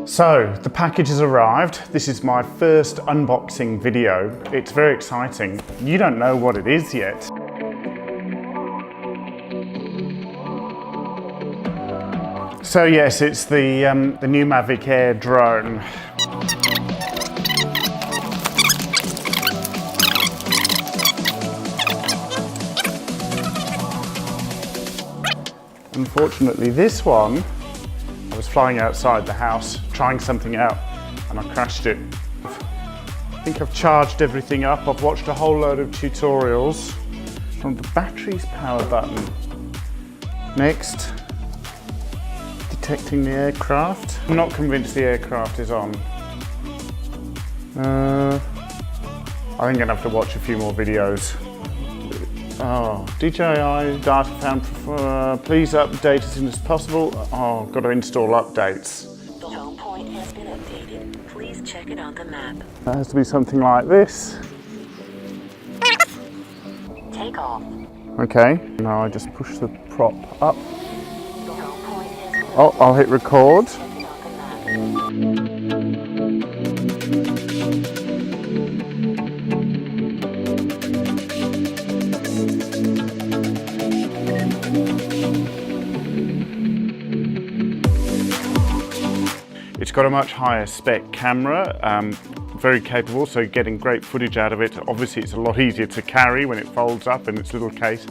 So the package has arrived. This is my first unboxing video. It's very exciting. You don't know what it is yet. So yes, it's the new Mavic Air Drone. Unfortunately, this one, I was flying outside the house, trying something out, and I crashed it. I think I've charged everything up. I've watched a whole load of tutorials from the battery's power button. Next, detecting the aircraft. I'm not convinced the aircraft is on. I think I'm gonna have to watch a few more videos. Oh, DJI data found, please update as soon as possible. Oh, got to install updates. The home point has been updated. Please check it on the map. That has to be something like this. Take off. Okay, now I just push the prop up. The home point has been Oh, I'll hit record. Check it on the map. It's got a much higher spec camera, very capable, so getting great footage out of it. Obviously it's a lot easier to carry when it folds up in its little case,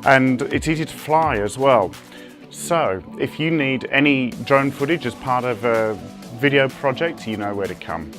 and it's easy to fly as well. So if you need any drone footage as part of a video project, you know where to come.